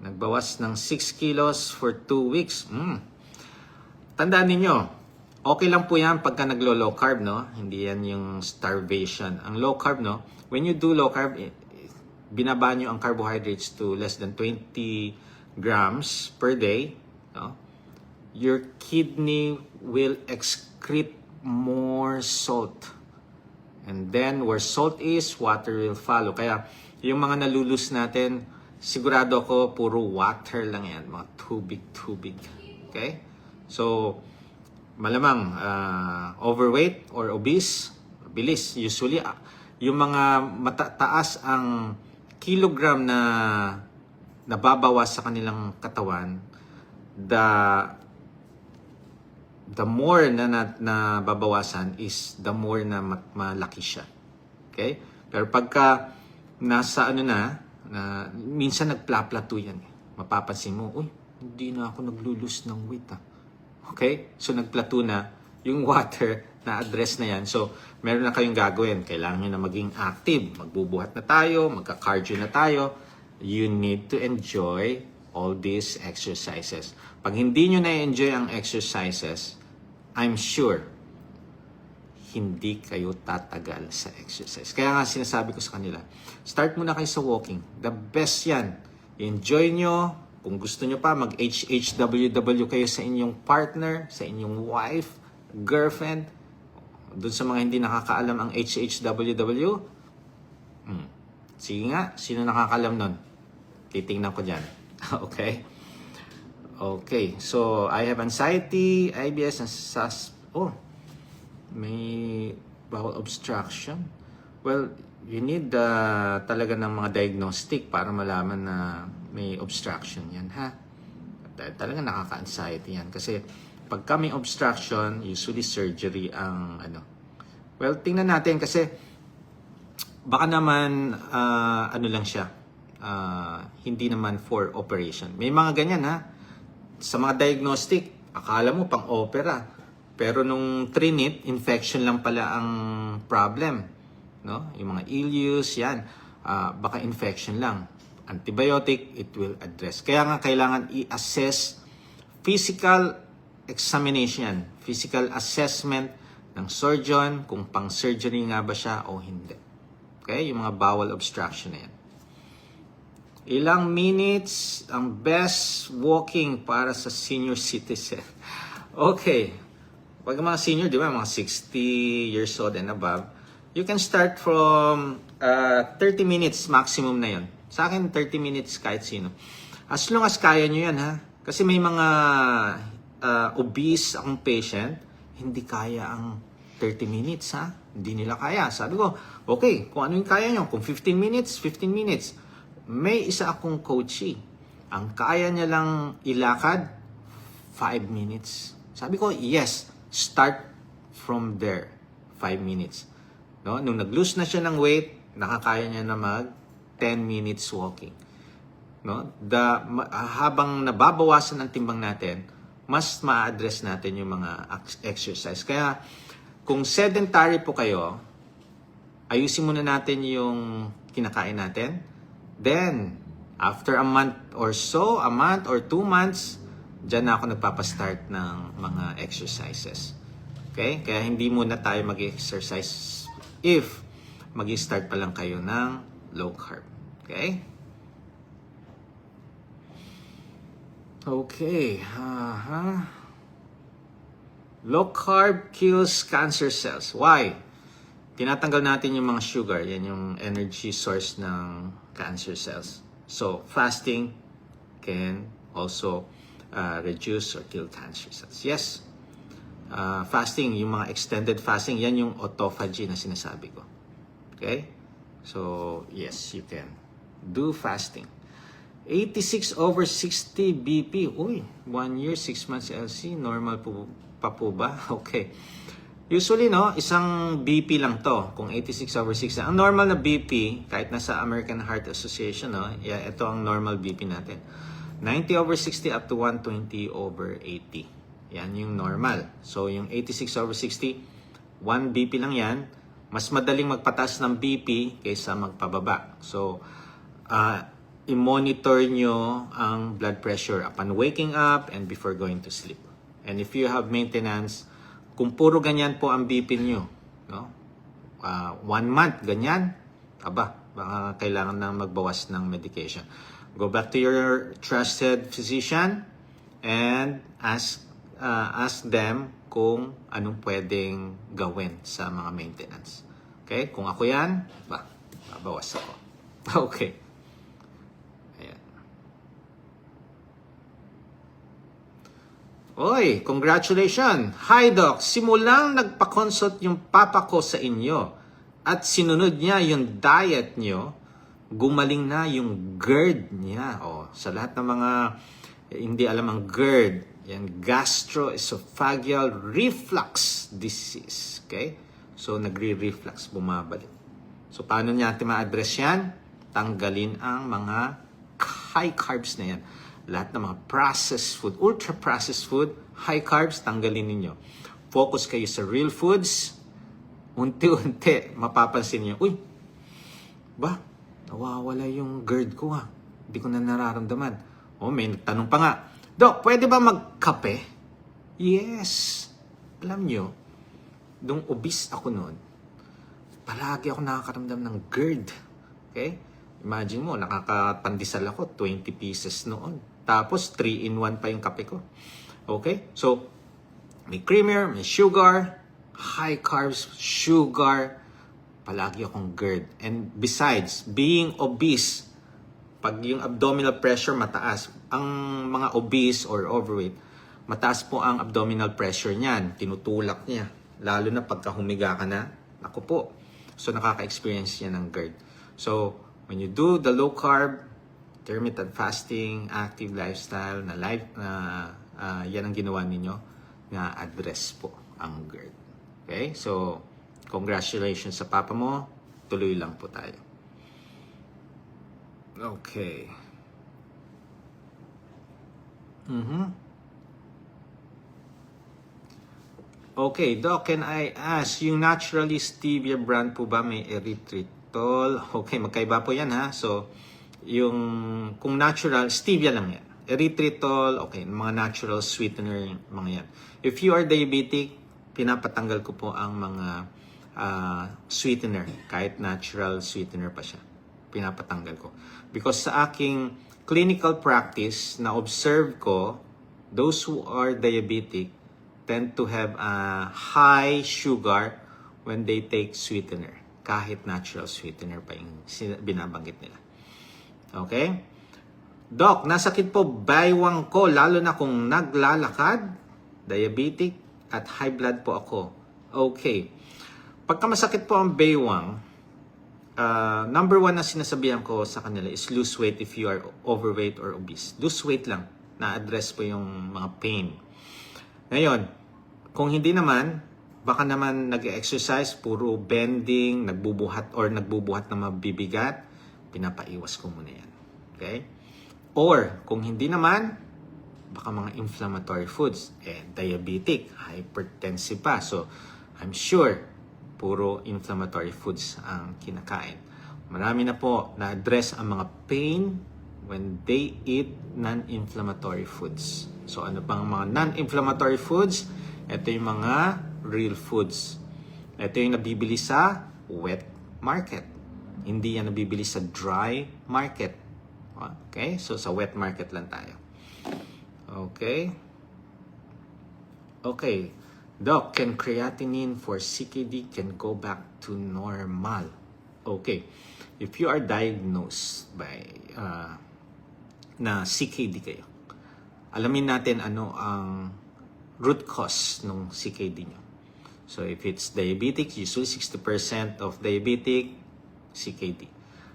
Nagbawas ng 6 kilos for 2 weeks. Tandaan ninyo, okay lang po yan pagka naglo-low carb, no? Hindi yan yung starvation. Ang low carb, no? When you do low carb, binaba nyo ang carbohydrates to less than 20 grams per day, no? Your kidney will excrete more salt. And then, where salt is, water will follow. Kaya, yung mga nalulus natin, sigurado ko, puro water lang yan. Mga tubig. Okay? So, malamang, overweight or obese, bilis. Usually, yung mga matataas ang kilogram na nababawas sa kanilang katawan, the more na babawasan is the more na malaki siya. Okay? Pero pagka nasa minsan nagpla-plateau yan. Mapapansin mo, uy, hindi na ako naglulus ng weight. Okay? So nagplateau na yung water na address na yan. So meron na kayong gagawin. Kailangan nyo na maging active. Magbubuhat na tayo, magka-cardio na tayo. You need to enjoy all these exercises. Pag hindi nyo na-enjoy ang exercises, I'm sure hindi kayo tatagal sa exercise. Kaya nga sinasabi ko sa kanila, start muna kayo sa walking. The best yan. Enjoy nyo. Kung gusto nyo pa, mag-HHWW kayo sa inyong partner, sa inyong wife, girlfriend. Doon sa mga hindi nakakaalam ang HHWW, sige nga, sino nakakaalam nun? Titingnan ko dyan. Okay? Okay, so I have anxiety, IBS, and may bowel obstruction. Well, you need talaga ng mga diagnostic para malaman na may obstruction yan, ha? Talaga nakaka-anxiety yan. Kasi pagka may obstruction, usually surgery ang Well, tingnan natin kasi baka naman lang siya. Hindi naman for operation. May mga ganyan, ha? Sa mga diagnostic, akala mo pang-opera. Pero nung trinit, infection lang pala ang problem. No? Yung mga ileus, yan. Baka infection lang. Antibiotic, it will address. Kaya nga kailangan i-assess physical examination, physical assessment ng surgeon, kung pang-surgery nga ba siya o hindi. Okay? Yung mga bowel obstruction na yan. Ilang minutes ang best walking para sa senior citizen? Okay. Pag mga senior, di ba, mga 60 years old and above, you can start from 30 minutes maximum na yon. Sa akin, 30 minutes kahit sino. As long as kaya nyo yan, ha? Kasi may mga obese akong patient, hindi kaya ang 30 minutes, ha? Hindi nila kaya. Sabi ko, okay, kung ano yung kaya nyo, kung 15 minutes, 15 minutes. May isa akong coachee. Ang kaya niya lang ilakad, 5 minutes. Sabi ko, yes, start from there. 5 minutes. No? Nung nag-lose na siya ng weight, nakakaya niya na mag 10 minutes walking. No? Habang nababawasan ang timbang natin, mas ma-address natin yung mga exercise. Kaya, kung sedentary po kayo, ayusin muna natin yung kinakain natin. Then, after a month or so, a month or 2 months, dyan na ako nagpapastart ng mga exercises. Okay? Kaya hindi muna tayo mag-exercise if mag-start pa lang kayo ng low carb. Okay? Okay. Low carb kills cancer cells. Why? Tinatanggal natin yung mga sugar. Yan yung energy source ng cancer cells. So, fasting can also reduce or kill cancer cells. Yes. Fasting, yung mga extended fasting, yan yung autophagy na sinasabi ko. Okay? So, yes, you can do fasting. 86/60 BP. Uy, 1 year, 6 months LC. Normal po pa po ba? Okay. Usually, no, isang BP lang to, kung 86/60. Ang normal na BP, kahit nasa American Heart Association, no, ito ang normal BP natin. 90/60 up to 120/80. Yan yung normal. So, yung 86/60, 1 BP lang yan. Mas madaling magpataas ng BP kaysa magpababa. So, i-monitor nyo ang blood pressure upon waking up and before going to sleep. And if you have maintenance, kung puro ganyan po ang BP nyo, no? 1 month ganyan, baka kailangan na magbawas ng medication. Go back to your trusted physician and ask them kung anong pwedeng gawin sa mga maintenance. Okay? Kung ako yan, babawas ako. Okay. Ayan. Oy, congratulations! Hi, Doc! Simulang nagpa-consult yung papa ko sa inyo at sinunod niya yung diet nyo, gumaling na yung GERD niya. Sa lahat ng mga hindi alam ang GERD, yan, gastroesophageal reflux disease. Okay? So, nagre-reflux, bumabalik. So, paano natin ma-address yan? Tanggalin ang mga high carbs na yan. Lahat ng mga processed food, ultra-processed food, high carbs, tanggalin ninyo. Focus kayo sa real foods. Unti-unti, mapapansin niyo, uy, nawawala yung GERD ko Hindi ko na nararamdaman. May nagtanong pa nga, Dok, pwede ba magkape? Yes. Alam nyo, nung obese ako noon, palagi ako nakakaramdam ng GERD. Okay? Imagine mo, nakakapandisal ako, 20 pieces noon. Tapos, 3-in-1 pa yung kape ko. Okay? So, may creamer, may sugar, high carbs, sugar, palagi akong GERD. And besides, being obese, pag yung abdominal pressure mataas, ang mga obese or overweight, mataas po ang abdominal pressure niyan, tinutulak niya. Lalo na pagka humiga ka na, ako po. So, nakaka-experience niya ng GERD. So, when you do the low carb, intermittent fasting, active lifestyle, yan ang ginawa ninyo, na address po ang GERD. Okay? So, congratulations sa papa mo. Tuloy lang po tayo. Okay. Okay, Doc, can I ask, yung naturally stevia brand po ba may erythritol? Okay, magkaiba po yan ha. So, kung natural, stevia lang yan. Erythritol, okay, mga natural sweetener, mga yan. If you are diabetic, pinapatanggal ko po ang mga sweetener, kahit natural sweetener pa siya. Pinapatanggal ko. Because sa aking clinical practice, na-observe ko, those who are diabetic tend to have a high sugar when they take sweetener. Kahit natural sweetener pa yung binabanggit nila. Okay? Doc, nasakit po baywang ko, lalo na kung naglalakad, diabetic, at high blood po ako. Okay. Pagka masakit po ang baywang, number 1 na sinasabihan ko sa kanila is lose weight if you are overweight or obese. Lose weight lang. Na-address po yung mga pain. Ngayon, kung hindi naman, baka naman nag-exercise, puro bending, nagbubuhat ng mabibigat, pinapaiwas ko muna yan. Okay? Or, kung hindi naman, baka mga inflammatory foods. Diabetic, hypertensive pa. So, I'm sure, puro inflammatory foods ang kinakain. Marami na po na-address ang mga pain when they eat non-inflammatory foods. So, ano pang mga non-inflammatory foods? Ito yung mga real foods. Ito yung nabibili sa wet market. Hindi yan nabibili sa dry market. Okay? So, sa wet market lang tayo. Okay? Okay. Doc, can creatinine for CKD can go back to normal? Okay. If you are diagnosed by na CKD kayo, alamin natin ano ang root cause ng CKD nyo. So, if it's diabetic, usually 60% of diabetic, CKD.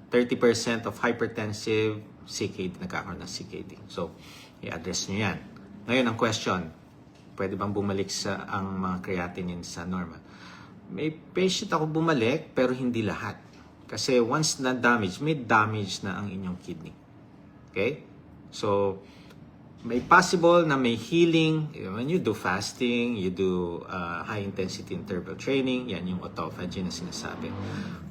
30% of hypertensive, CKD, nagkakaroon ng CKD. So, i-address nyo yan. Ngayon, ang question, pwede bang bumalik ang mga creatinine sa normal? May patient ako bumalik, pero hindi lahat. Kasi once na damage, may damage na ang inyong kidney. Okay? So, may possible na may healing. When you do fasting, you do high-intensity interval training, yan yung autophagy na sinasabi.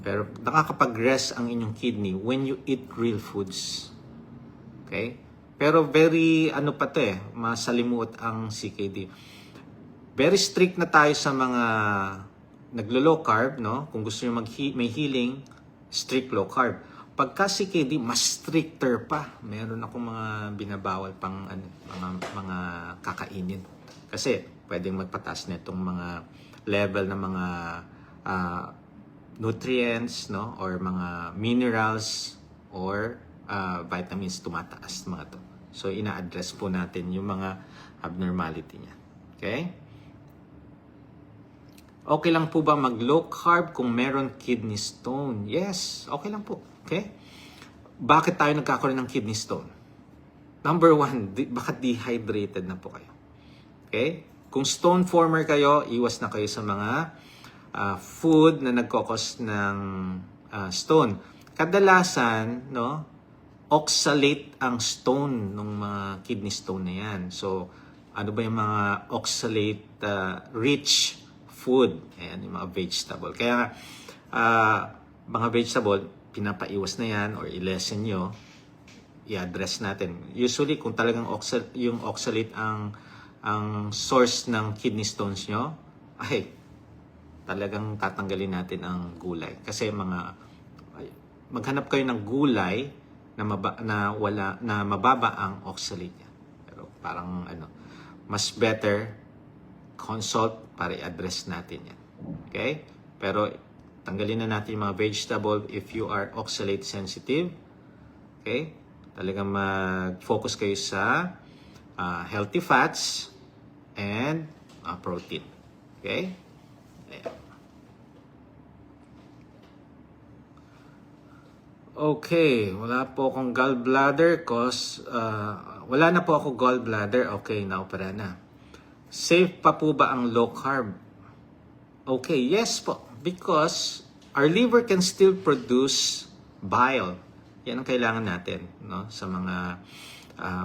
Pero nakakapag-rest ang inyong kidney when you eat real foods. Okay? Pero very, ano pa to masalimuot ang CKD. Very strict na tayo sa mga naglo-low carb, no? Kung gusto nyo may healing, strict low carb. Pagka CKD, mas stricter pa. Meron akong mga binabawal pang mga kakainin. Kasi pwedeng magpataas na itong mga level ng mga nutrients, no? Or mga minerals or vitamins tumataas mga to. So ina-address po natin yung mga abnormality niya. Okay? Okay lang po ba mag-low carb kung meron kidney stone? Yes, okay lang po. Okay? Bakit tayo nagkakaroon ng kidney stone? Number one, baka dehydrated na po kayo. Okay? Kung stone former kayo, iwas na kayo sa mga food na nagkokos ng stone. Kadalasan, no, oxalate ang stone ng mga kidney stone na yan. So, ano ba yung mga oxalate rich food? Ayan, yung mga vegetable. Kaya, mga vegetable, pinapaiwas na yan or i-lessen nyo, i-address natin. Usually, kung talagang yung oxalate ang source ng kidney stones nyo, ay, talagang tatanggalin natin ang gulay. Kasi maghanap kayo ng gulay na mababa ang oxalate niya. Pero parang mas better consult para i-address natin yan. Okay? Pero tanggalin na natin yung mga vegetable if you are oxalate sensitive. Okay? Talagang mag-focus kayo sa healthy fats and protein. Okay? Ayan. Okay, wala po akong gallbladder cause wala na po ako gallbladder. Okay, naopera na. Safe pa po ba ang low carb? Okay, yes po. Because our liver can still produce bile. Yan ang kailangan natin, no? Sa mga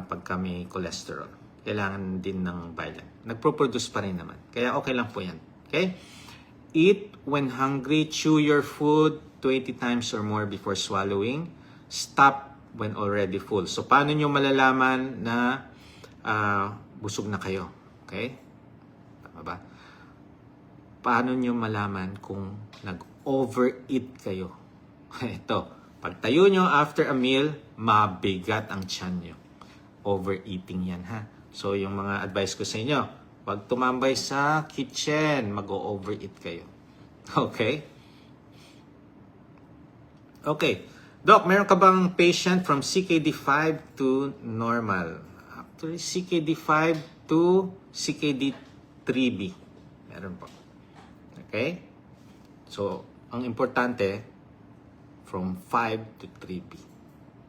pagka may cholesterol. Kailangan din ng bile. Nagpo-produce pa rin naman. Kaya okay lang po yan. Okay? Eat when hungry. Chew your food 20 times or more before swallowing. Stop when already full. So, paano nyo malalaman na busog na kayo? Okay? Tama ba? Paano nyo malaman kung nag-overeat kayo? Ito, pagtayo nyo after a meal, mabigat ang tiyan nyo. Overeating yan, ha? So, yung mga advice ko sa inyo, wag tumambay sa kitchen, mag-overeat kayo. Okay? Okay. Doc, meron ka bang patient from CKD5 to normal? Actually, CKD5 to CKD3B. Meron po. Okay? So, ang importante, from 5 to 3B.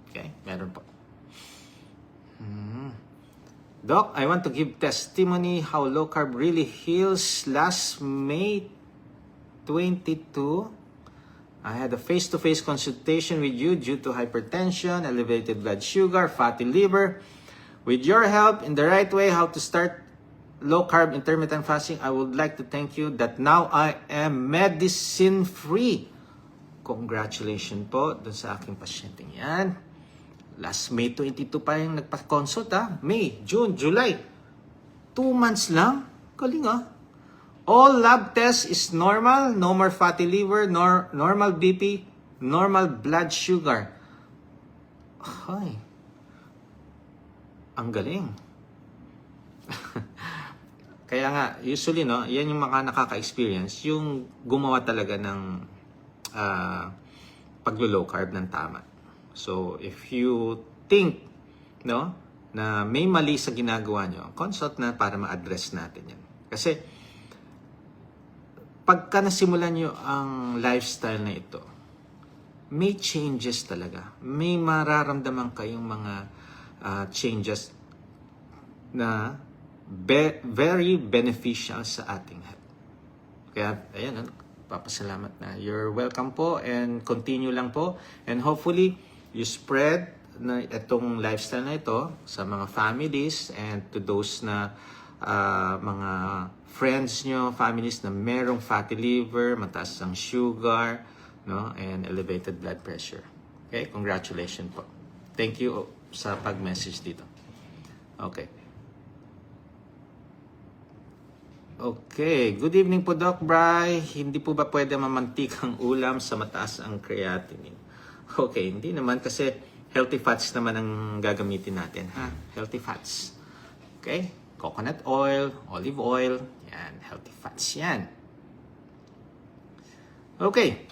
Okay? Meron po. Doc, I want to give testimony how low carb really heals. Last May 22, I had a face-to-face consultation with you due to hypertension, elevated blood sugar, fatty liver. With your help in the right way, how to start low-carb intermittent fasting, I would like to thank you that now I am medicine-free. Congratulations po dun sa aking pasyente yan. Last May 22 pa yung nagpa-consult, ha? May, June, July. 2 months lang. Galing, ha? All lab tests is normal. No more fatty liver, normal BP, normal blood sugar. Ay. Ang galing. Kaya nga, usually, no, yan yung mga nakaka-experience, yung gumawa talaga ng paglo-low carb ng tama. So, if you think, no, na may mali sa ginagawa nyo, consult na para ma-address natin yan. Kasi, pagka nasimulan nyo ang lifestyle na ito, may changes talaga. May mararamdaman kayong mga changes na very beneficial sa ating health. Kaya, ayan, papasalamat na. You're welcome po and continue lang po. And hopefully, you spread na itong lifestyle na ito sa mga families and to those na mga friends nyo, families na merong fatty liver, mataas ang sugar, no, and elevated blood pressure. Okay, congratulations po. Thank you. sa pag-message dito. Okay. Okay, good evening po Doc Bry. Hindi po ba pwede mamantikang ulam sa mataas ang creatinine? Okay, hindi naman kasi healthy fats naman ang gagamitin natin, ha? Healthy fats. Okay? Coconut oil, olive oil, yan, healthy fats yan. Okay.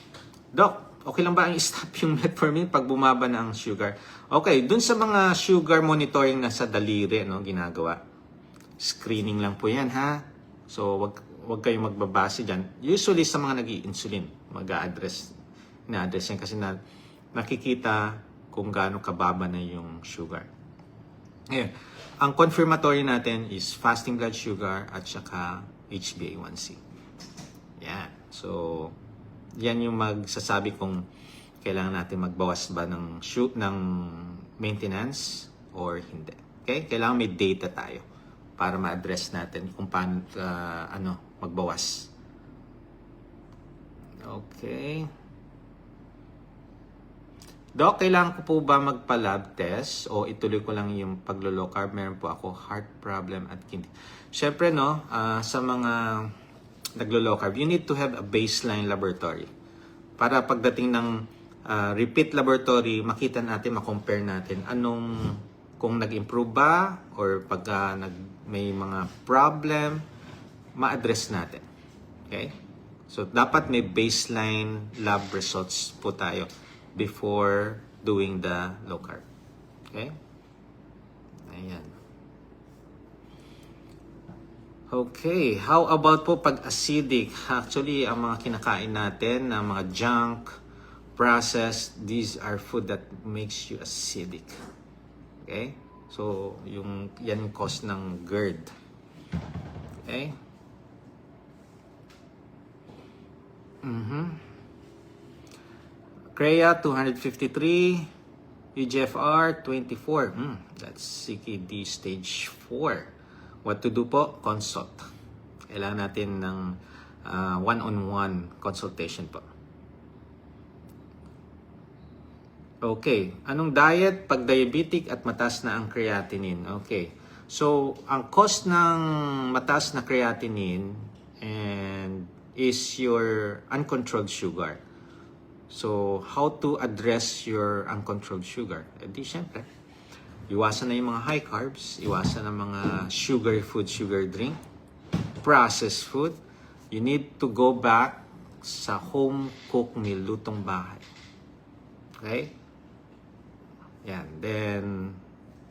Doc, okay lang ba ang stop yung metformin pag bumaba na ang sugar? Okay, dun sa mga sugar monitoring na sa daliri, no, ginagawa. Screening lang po yan, ha? So, wag kayong magbabase dyan. Usually, sa mga nag-i-insulin, mag-a-address yan kasi nakikita kung gaano kababa na yung sugar. Ngayon, ang confirmatory natin is fasting blood sugar at saka HbA1c. Yan. So, yan yung magsasabi kung kailangan natin magbawas ba ng maintenance or hindi. Okay? Kailangan may data tayo para ma-address natin kung paano magbawas. Okay. Doc, kailangan ko po ba magpa-lab test o ituloy ko lang yung paglo-low carb? Meron po ako heart problem at kidney. Siyempre, no, sa mga naglo-low carb, you need to have a baseline laboratory. Para pagdating ng repeat laboratory, makita natin, makompare natin kung nag-improve ba or pag may mga problem, ma-address natin. Okay? So, dapat may baseline lab results po tayo before doing the low carb. Okay? Ayan. Okay. How about po pag acidic? Actually, ang mga kinakain natin na mga junk, processed, these are food that makes you acidic. Okay? So, yan yung cause ng GERD. Okay? CREA 253, EGFR 24. That's CKD stage 4. What to do po? Consult. Kailangan natin ng one-on-one consultation po. Okay. Anong diet pag diabetic at mataas na ang creatinine? Okay. So, ang cause ng mataas na creatinine is your uncontrolled sugar. So, how to address your uncontrolled sugar? Di syempre, iwasan na yung mga high carbs, iwasan na mga sugary food, sugar drink, processed food. You need to go back sa home cooked meal, lutong bahay. Okay? Yan. Then,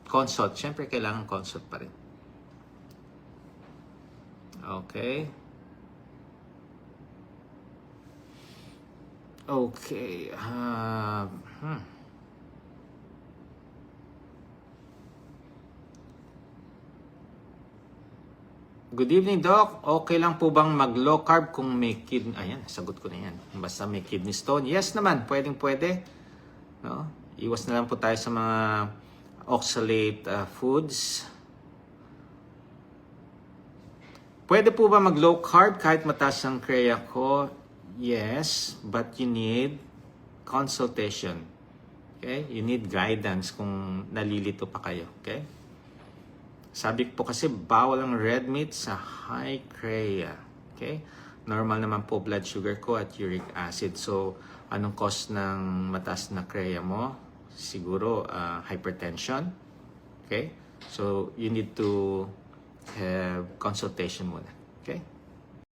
consult. Siyempre, kailangan consult pa rin. Okay. Okay. Good evening, Doc. Okay lang po bang mag-low carb kung may kidney... Ayan, sagot ko na yan. Basta may kidney stone. Yes naman, pwedeng-pwede. No? Iwas na lang po tayo sa mga oxalate foods. Pwede po ba mag-low carb kahit mataas ang CREA ko? Yes, but you need consultation. Okay? You need guidance kung nalilito pa kayo. Okay? Sabi po kasi bawal ang red meat sa high CREA. Okay? Normal naman po blood sugar ko at uric acid. So, anong cause ng mataas na CREA mo? Siguro hypertension. Okay? So, you need to have consultation muna. Okay?